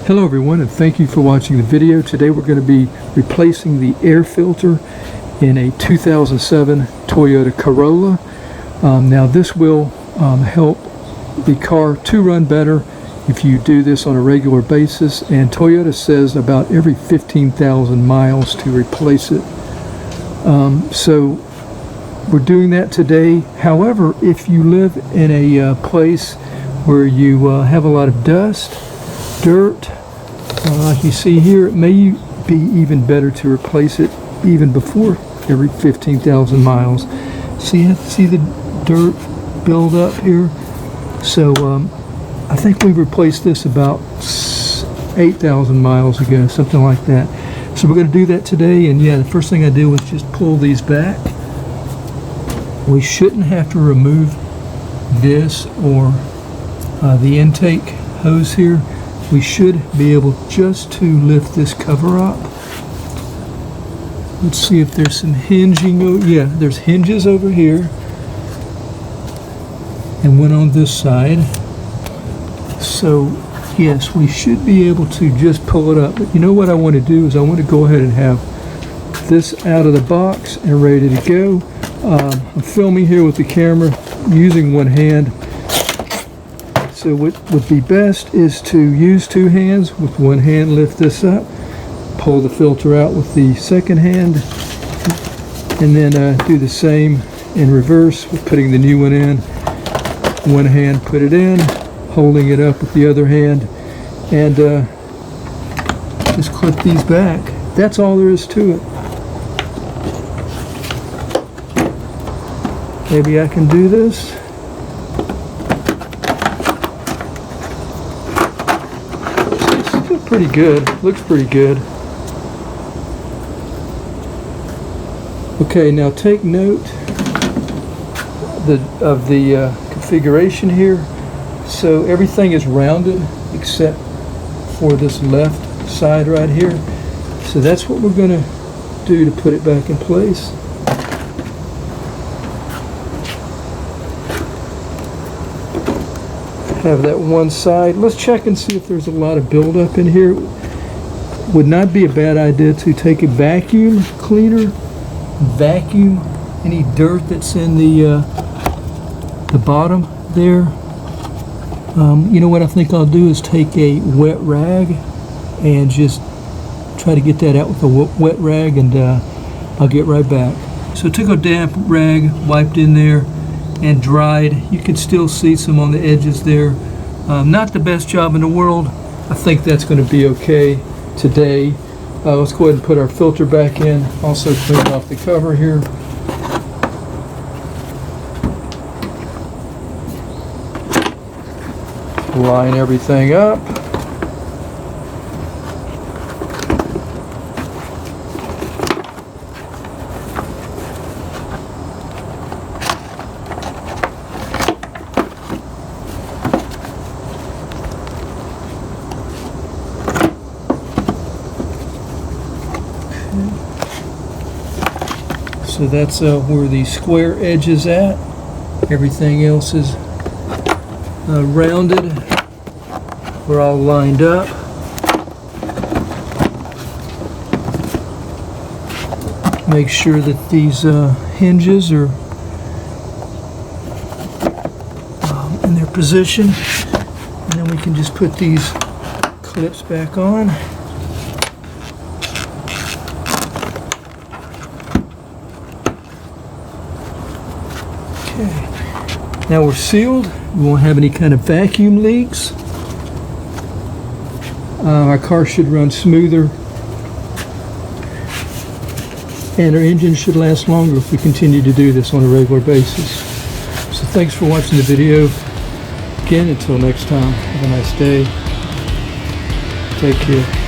Hello everyone, and thank you for watching the video. Today we're going to be replacing the air filter in a 2007 Toyota Corolla. Now this will help the car to run better if you do this on a regular basis, and Toyota says about every 15,000 miles to replace it. So we're doing that today. However, if you live in a place where you have a lot of dust, dirt, like you see here, it may be even better to replace it even before every 15,000 miles. See the dirt build up here? So I think we replaced this about 8,000 miles ago, something like that. So we're going to do that today, and yeah, the first thing I do was just pull these back. We shouldn't have to remove this or the intake hose here. We should be able just to lift this cover up. Let's see if there's some hinging. Oh yeah, there's hinges over here and one on this side. So yes, we should be able to just pull it up. But you know what I want to do is I want to go ahead and have this out of the box and ready to go. I'm filming here with the camera using one hand. So what would be best is to use two hands. With one hand, lift this up, pull the filter out with the second hand, and then do the same in reverse with putting the new one in. One hand, put it in, holding it up with the other hand, and just clip these back. That's all there is to it. Maybe I can do this. Pretty good. Looks pretty good. Okay, now take note of the configuration here. So everything is rounded except for this left side right here. So that's what we're going to do to put it back in place. Have that one side. Let's check and see if there's a lot of buildup in here. Would not be a bad idea to take a vacuum cleaner, vacuum any dirt that's in the bottom there. You know what I think I'll do is take a wet rag and just try to get that out with a wet rag, and I'll get right back. So I took a damp rag, wiped in there, and dried. You can still see some on the edges there. Not the best job in the world. I think that's going to be okay today. Let's go ahead and put our filter back in. Also clean off the cover here. Line everything up. So that's where the square edge is at. Everything else is rounded. We're all lined up. Make sure that these hinges are in their position. And then we can just put these clips back on. Now we're sealed. We won't have any kind of vacuum leaks. Our car should run smoother, and our engine should last longer if we continue to do this on a regular basis. So thanks for watching the video. Again, until next time, have a nice day. Take care.